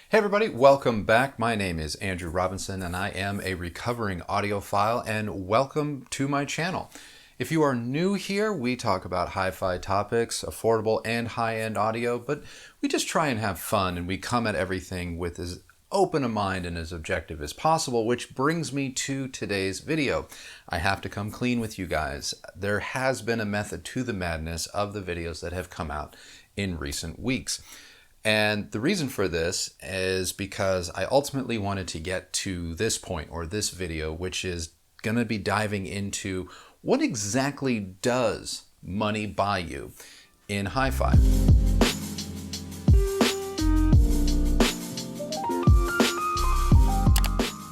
Hey everybody, welcome back. My name is Andrew Robinson and I am a recovering audiophile, and welcome to my channel. If you are new here, we talk about hi-fi topics, affordable and high-end audio, but we just try and have fun, and we come at everything with as open a mind and as objective as possible, which brings me to today's video. I have to come clean with you guys. There has been a method to the madness of the videos that have come out in recent weeks. And the reason for this is because I ultimately wanted to get to this point, or this video, which is going to be diving into what exactly does money buy you in hi-fi.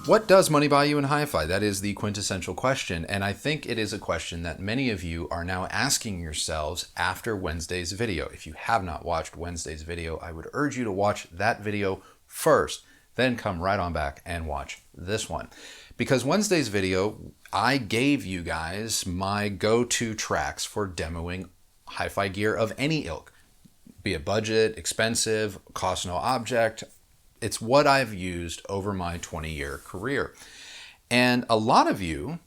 What does money buy you in hi-fi? That is the quintessential question, and I think it is a question that many of you are now asking yourselves after Wednesday's video. If you have not watched Wednesday's video, I would urge you to watch that video first, then come right on back and watch this one. Because Wednesday's video, I gave you guys my go-to tracks for demoing hi-fi gear of any ilk, be it budget, expensive, cost no object. It's what I've used over my 20-year career. And a lot of you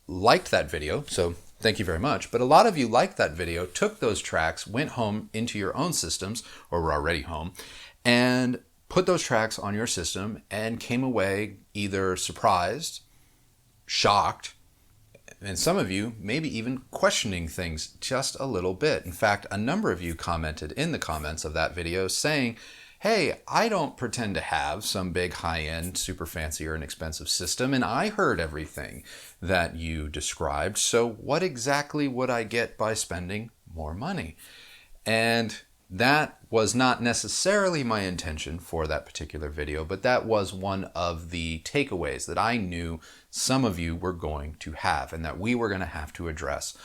liked that video, so thank you very much. But a lot of you liked that video, took those tracks, went home into your own systems, or were already home, and put those tracks on your system and came away either surprised, shocked, and some of you maybe even questioning things just a little bit. In fact, a number of you commented in the comments of that video saying, hey, I don't pretend to have some big high-end, super fancy or an expensive system, and I heard everything that you described, so what exactly would I get by spending more money? And that was not necessarily my intention for that particular video, but that was one of the takeaways that I knew some of you were going to have and that we were going to have to address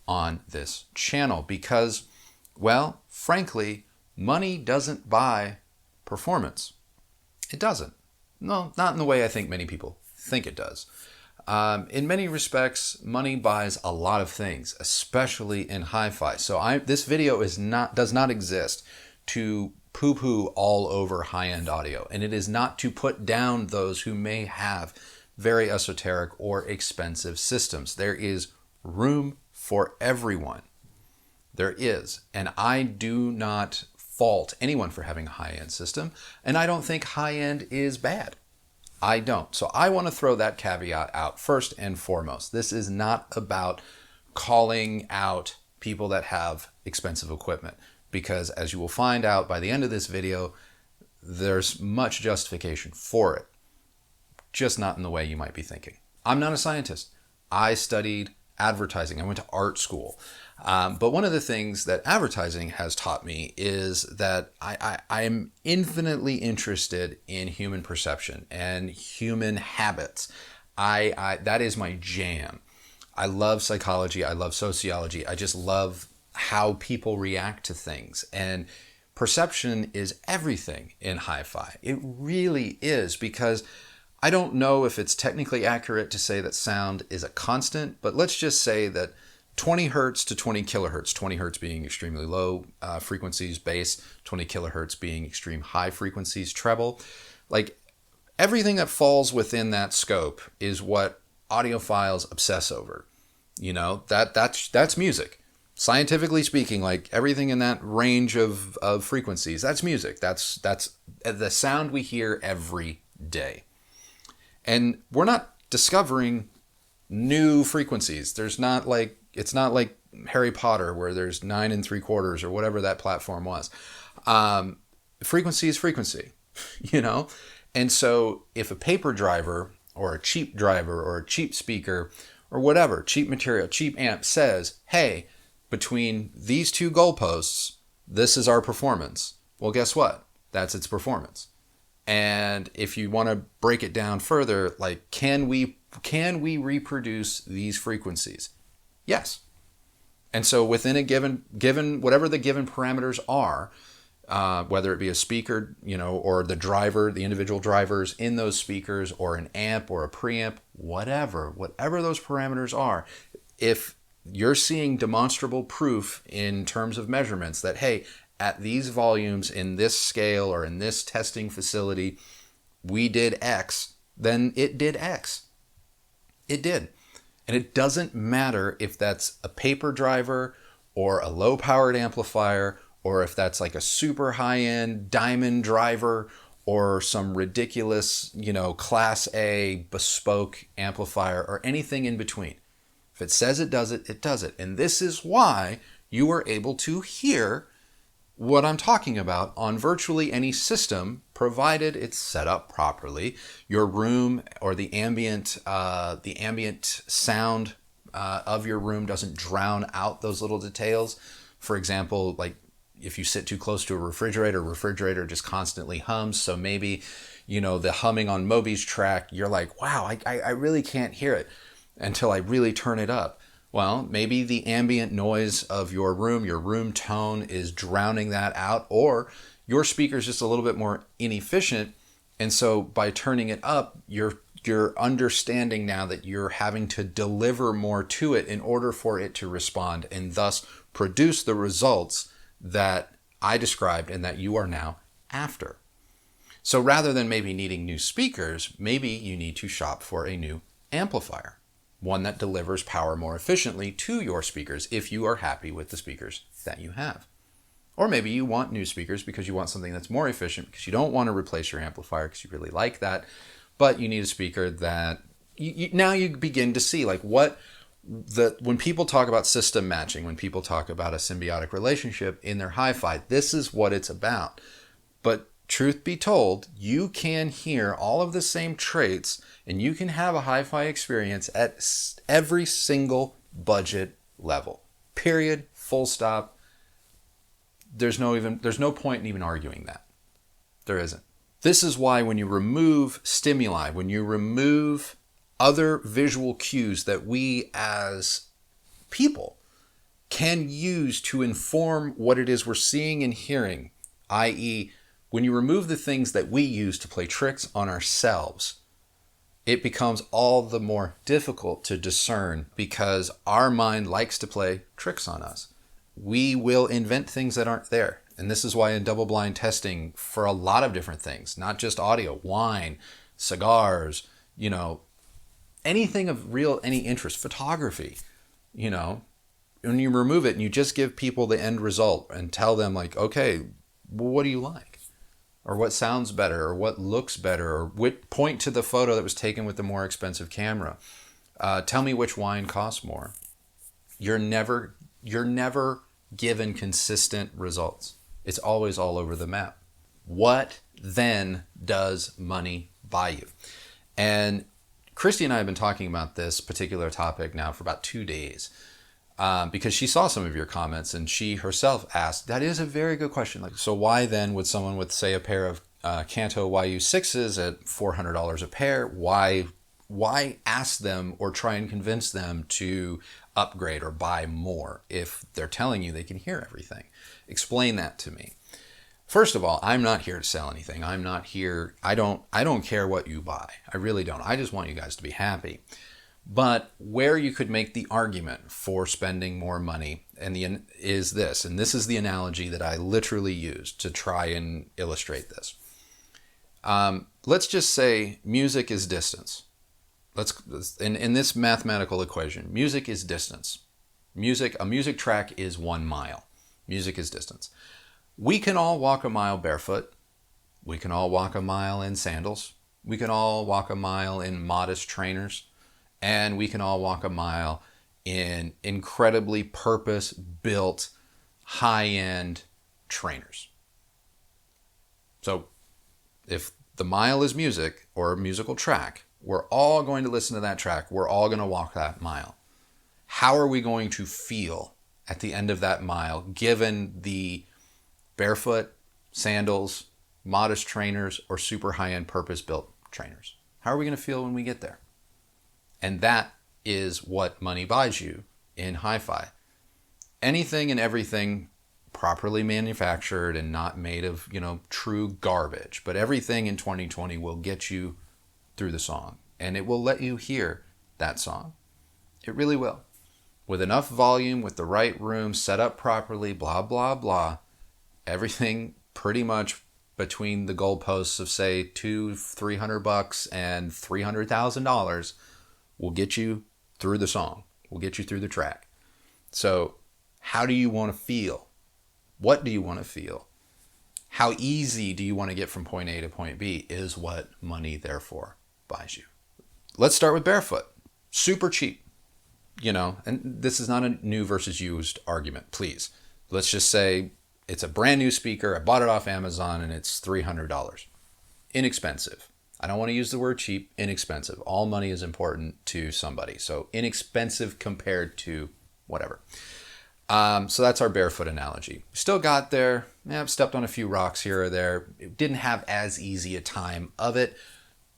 on this channel because, well, frankly, money doesn't buy performance. It doesn't. No, not in the way I think many people think it does. In many respects, money buys a lot of things, especially in hi-fi. So this video does not exist to poo-poo all over high-end audio, and it is not to put down those who may have very esoteric or expensive systems. There is room for everyone. There is, and I do not fault anyone for having a high-end system, and I don't think high-end is bad. I don't. So I want to throw that caveat out first and foremost. This is not about calling out people that have expensive equipment, because as you will find out by the end of this video, there's much justification for it, just not in the way you might be thinking. I'm not a scientist. I studied advertising. I went to art school. But one of the things that advertising has taught me is that I'm infinitely interested in human perception and human habits. That is my jam. I love psychology. I love sociology. I just love how people react to things. And perception is everything in hi-fi. It really is, because I don't know if it's technically accurate to say that sound is a constant, but let's just say that 20 hertz to 20 kilohertz, 20 hertz being extremely low frequencies, bass, 20 kilohertz being extreme high frequencies, treble. Like everything that falls within that scope is what audiophiles obsess over. You know, that's music. Scientifically speaking, like everything in that range of frequencies, that's music. That's the sound we hear every day. And we're not discovering new frequencies. It's not like Harry Potter where there's 9 3/4 or whatever that platform was. Frequency is frequency, you know? And so if a paper driver or a cheap driver or a cheap speaker or whatever, cheap material, cheap amp says, hey, between these two goalposts, this is our performance. Well, guess what? That's its performance. And if you want to break it down further, like, can we reproduce these frequencies? Yes. And so within a given whatever the given parameters are, whether it be a speaker, you know, or the driver, the individual drivers in those speakers, or an amp or a preamp, whatever those parameters are, if you're seeing demonstrable proof in terms of measurements that, hey, at these volumes in this scale or in this testing facility, we did X, then it did X. It did. And it doesn't matter if that's a paper driver or a low-powered amplifier, or if that's like a super high-end diamond driver or some ridiculous, Class A bespoke amplifier or anything in between. If it says it does it, it does it. And this is why you are able to hear what I'm talking about on virtually any system, provided it's set up properly. Your room or the ambient sound of your room doesn't drown out those little details. For example, like if you sit too close to a refrigerator just constantly hums. So maybe, the humming on Moby's track, you're like, wow, I really can't hear it until I really turn it up. Well, maybe the ambient noise of your room tone is drowning that out, or your speaker's just a little bit more inefficient. And so by turning it up, you're understanding now that you're having to deliver more to it in order for it to respond and thus produce the results that I described and that you are now after. So rather than maybe needing new speakers, maybe you need to shop for a new amplifier. One that delivers power more efficiently to your speakers if you are happy with the speakers that you have. Or maybe you want new speakers because you want something that's more efficient because you don't want to replace your amplifier because you really like that, but you need a speaker that now you begin to see like when people talk about system matching, when people talk about a symbiotic relationship in their hi-fi, this is what it's about. But truth be told, you can hear all of the same traits and you can have a hi-fi experience at every single budget level. Period. Full stop. There's no point in even arguing that. There isn't. This is why when you remove stimuli, when you remove other visual cues that we as people can use to inform what it is we're seeing and hearing, i.e., when you remove the things that we use to play tricks on ourselves, it becomes all the more difficult to discern because our mind likes to play tricks on us. We will invent things that aren't there. And this is why in double-blind testing for a lot of different things, not just audio, wine, cigars, anything of any interest, photography, when you remove it and you just give people the end result and tell them like, okay, well, what do you like? Or what sounds better, or what looks better, or point to the photo that was taken with the more expensive camera. Tell me which wine costs more. You're never given consistent results. It's always all over the map. What then does money buy you? And Christy and I have been talking about this particular topic now for about 2 days. Because she saw some of your comments and she herself asked, that is a very good question. Like, so why then would someone with, say, a pair of Kanto YU6s at $400 a pair, why ask them or try and convince them to upgrade or buy more if they're telling you they can hear everything? Explain that to me. First of all, I'm not here to sell anything. I'm not here. I don't care what you buy. I really don't. I just want you guys to be happy. But where you could make the argument for spending more money is this, and this is the analogy that I literally used to try and illustrate this. Let's just say music is distance. In this mathematical equation, music is distance. A music track is 1 mile. Music is distance. We can all walk a mile barefoot. We can all walk a mile in sandals. We can all walk a mile in modest trainers. And we can all walk a mile in incredibly purpose-built, high-end trainers. So if the mile is music or a musical track, we're all going to listen to that track. We're all going to walk that mile. How are we going to feel at the end of that mile, given the barefoot, sandals, modest trainers, or super high-end purpose-built trainers? How are we going to feel when we get there? And that is what money buys you in hi-fi. Anything and everything properly manufactured and not made of, true garbage. But everything in 2020 will get you through the song. And it will let you hear that song. It really will. With enough volume, with the right room set up properly, blah, blah, blah, Everything pretty much between the goalposts of say $200-300 and $300,000 will get you through the song, will get you through the track. So how do you want to feel? What do you want to feel? How easy do you want to get from point A to point B is what money therefore buys you. Let's start with barefoot. Super cheap, and this is not a new versus used argument, please. Let's just say it's a brand new speaker. I bought it off Amazon and it's $300. Inexpensive. I don't want to use the word cheap, inexpensive. All money is important to somebody. So inexpensive compared to whatever. So that's our barefoot analogy. Still got there. I've stepped on a few rocks here or there. It didn't have as easy a time of it,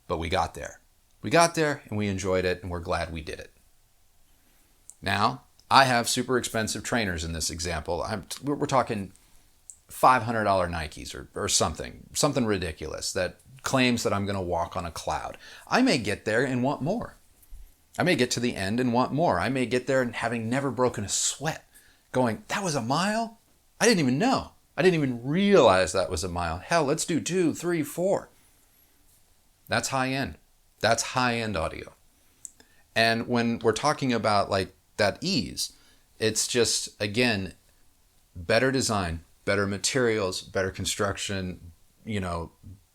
but we got there. We got there and we enjoyed it and we're glad we did it. Now, I have super expensive trainers in this example. We're talking $500 Nikes or something ridiculous that claims that I'm going to walk on a cloud. I may get there and want more. I may get to the end and want more. I may get there and having never broken a sweat, going, that was a mile? I didn't even know. I didn't even realize that was a mile. Hell, let's do 2, 3, 4. That's high end. That's high end audio. And when we're talking about like that ease, it's just, again, better design, better materials, better construction,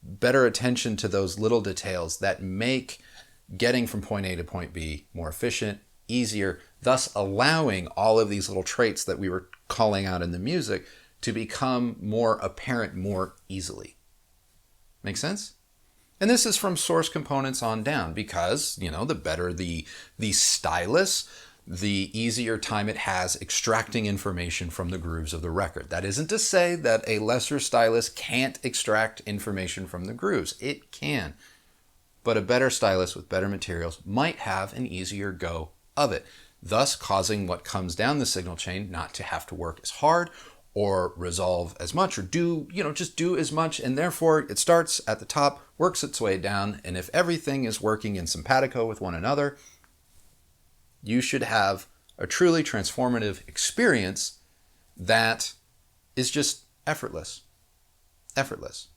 better attention to those little details that make getting from point A to point B more efficient, easier, thus allowing all of these little traits that we were calling out in the music to become more apparent more easily. Make sense? And this is from source components on down because, the better the stylus, the easier time it has extracting information from the grooves of the record. That isn't to say that a lesser stylus can't extract information from the grooves. It can. But a better stylus with better materials might have an easier go of it, thus causing what comes down the signal chain not to have to work as hard or resolve as much or just do as much. And therefore it starts at the top, works its way down. And if everything is working in simpatico with one another, you should have a truly transformative experience that is just effortless. Effortless.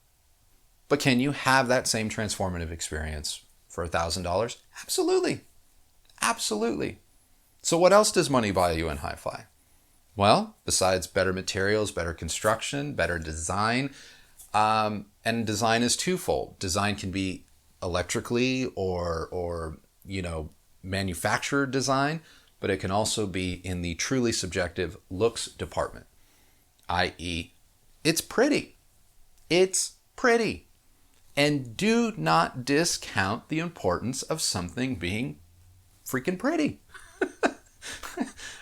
But can you have that same transformative experience for $1,000? Absolutely. Absolutely. So what else does money buy you in hi-fi? Well, besides better materials, better construction, better design, and design is twofold. Design can be electrically or manufactured design, but it can also be in the truly subjective looks department, i.e., it's pretty. It's pretty. And do not discount the importance of something being freaking pretty.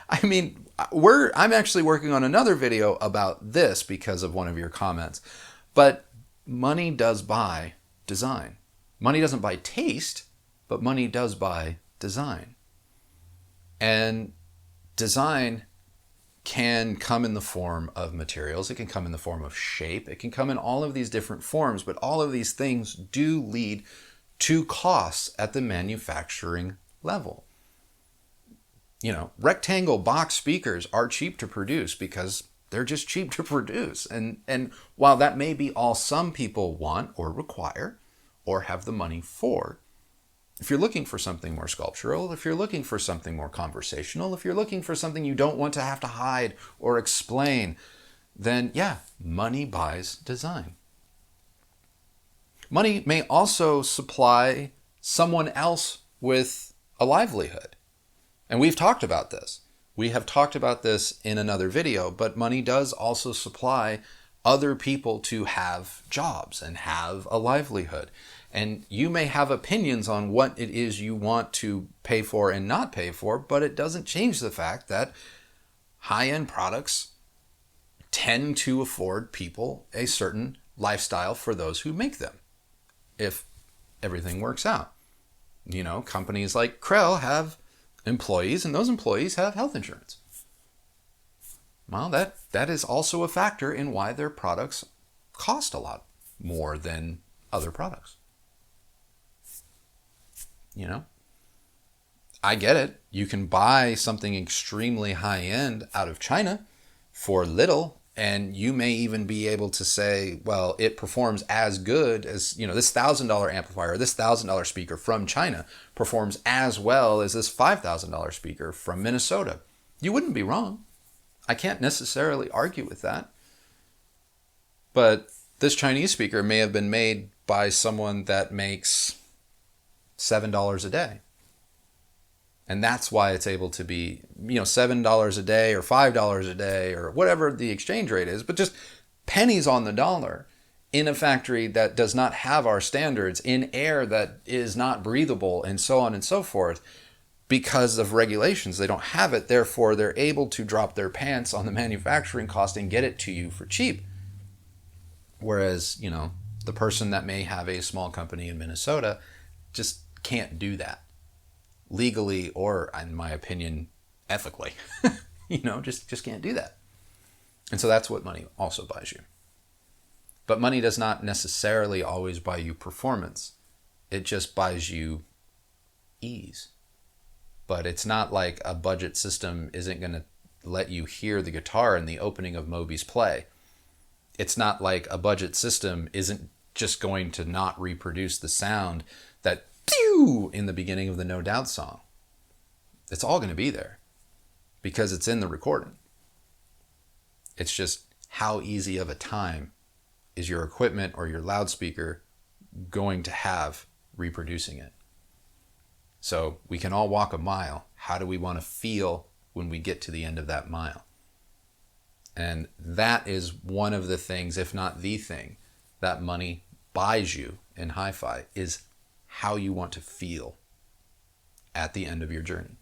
I mean, I'm actually working on another video about this because of one of your comments. But money does buy design. Money doesn't buy taste, but money does buy design. And design can come in the form of materials. It can come in the form of shape. It can come in all of these different forms, but all of these things do lead to costs at the manufacturing level. Rectangle box speakers are cheap to produce because they're just cheap to produce. And while that may be all some people want or require or have the money for, if you're looking for something more sculptural, if you're looking for something more conversational, if you're looking for something you don't want to have to hide or explain, then yeah, money buys design. Money may also supply someone else with a livelihood. And we've talked about this. We have talked about this in another video, but money does also supply other people to have jobs and have a livelihood. And you may have opinions on what it is you want to pay for and not pay for, but it doesn't change the fact that high-end products tend to afford people a certain lifestyle for those who make them, if everything works out. Companies like Krell have employees, and those employees have health insurance. Well, that is also a factor in why their products cost a lot more than other products. I get it. You can buy something extremely high-end out of China for little And you may even be able to say, well, it performs as good as, this $1,000 amplifier, this $1,000 speaker from China performs as well as this $5,000 speaker from Minnesota. You wouldn't be wrong. I can't necessarily argue with that. But this Chinese speaker may have been made by someone that makes $7 a day. And that's why it's able to be, $7 a day or $5 a day or whatever the exchange rate is, but just pennies on the dollar in a factory that does not have our standards, in air that is not breathable, and so on and so forth. Because of regulations, they don't have it. Therefore, they're able to drop their pants on the manufacturing cost and get it to you for cheap. Whereas, the person that may have a small company in Minnesota just can't do that legally or, in my opinion, ethically. Just can't do that. And so that's what money also buys you. But money does not necessarily always buy you performance. It just buys you ease. But it's not like a budget system isn't going to let you hear the guitar in the opening of Moby's play. It's not like a budget system isn't just going to not reproduce the sound that pew in the beginning of the No Doubt song. It's all going to be there because it's in the recording. It's just how easy of a time is your equipment or your loudspeaker going to have reproducing it. So we can all walk a mile. How do we want to feel when we get to the end of that mile? And that is one of the things, if not the thing, that money buys you in hi-fi, is how you want to feel at the end of your journey.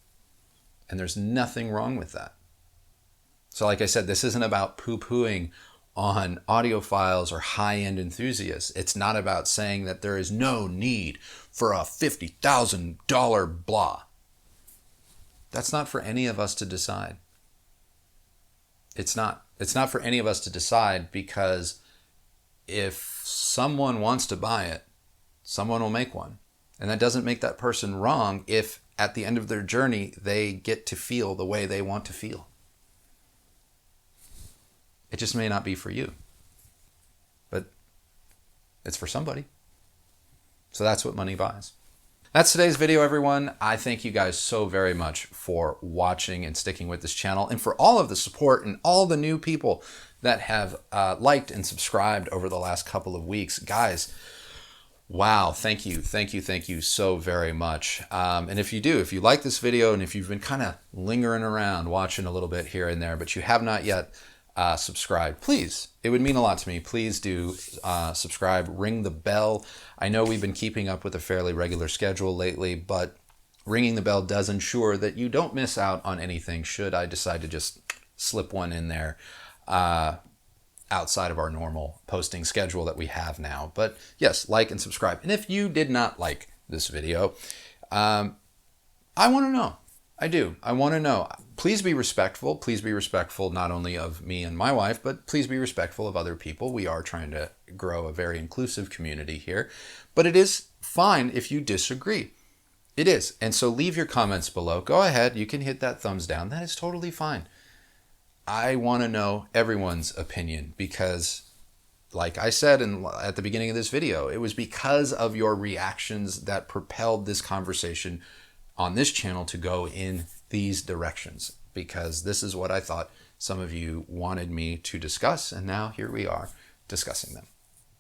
And there's nothing wrong with that. So like I said, this isn't about poo-pooing on audiophiles or high-end enthusiasts. It's not about saying that there is no need for a $50,000 blah. That's not for any of us to decide. It's not for any of us to decide, because if someone wants to buy it, someone will make one. And that doesn't make that person wrong if at the end of their journey they get to feel the way they want to feel. It just may not be for you, but it's for somebody. So that's what money buys. That's today's video, everyone. I thank you guys so very much for watching and sticking with this channel, and for all of the support and all the new people that have liked and subscribed over the last couple of weeks. Guys, wow, thank you so very much. And if you like this video, and if you've been kind of lingering around watching a little bit here and there, but you have not yet subscribe, please, it would mean a lot to me. Please do subscribe, ring the bell. I know we've been keeping up with a fairly regular schedule lately, but ringing the bell does ensure that you don't miss out on anything should I decide to just slip one in there outside of our normal posting schedule that we have now. But yes, like and subscribe. And if you did not like this video, I want to know. I do. I want to know. Please be respectful. Please be respectful not only of me and my wife, but please be respectful of other people. We are trying to grow a very inclusive community here. But it is fine if you disagree. It is. And so leave your comments below. Go ahead. You can hit that thumbs down. That is totally fine. I want to know everyone's opinion because, like I said at the beginning of this video, it was because of your reactions that propelled this conversation on this channel to go in these directions, because this is what I thought some of you wanted me to discuss, and now here we are discussing them.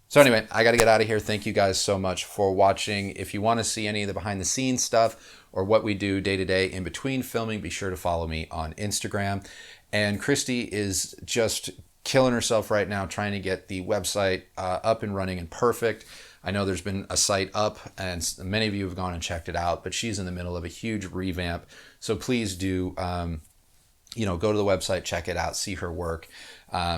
So anyway, I got to get out of here. Thank you guys so much for watching. If you want to see any of the behind the scenes stuff or what we do day to day in between filming, be sure to follow me on Instagram. And Christy is just killing herself right now trying to get the website up and running and perfect. I know there's been a site up and many of you have gone and checked it out, but she's in the middle of a huge revamp. So please do, go to the website, check it out, see her work.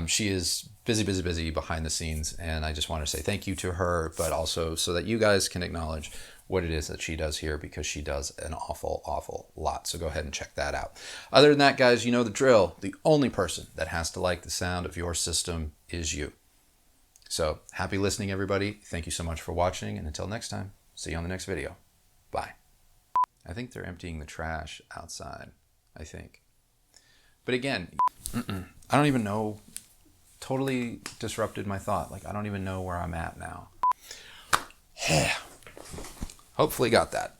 She is busy behind the scenes. And I just want to say thank you to her, but also so that you guys can acknowledge what it is that she does here, because she does an awful lot. So go ahead and check that out. Other than that, guys, you know the drill. The only person that has to like the sound of your system is you. So happy listening, everybody. Thank you so much for watching. And until next time, see you on the next video. Bye. I think they're emptying the trash outside, I think. But again, I don't even know totally disrupted my thought. Like, I don't even know where I'm at now. Hopefully got that.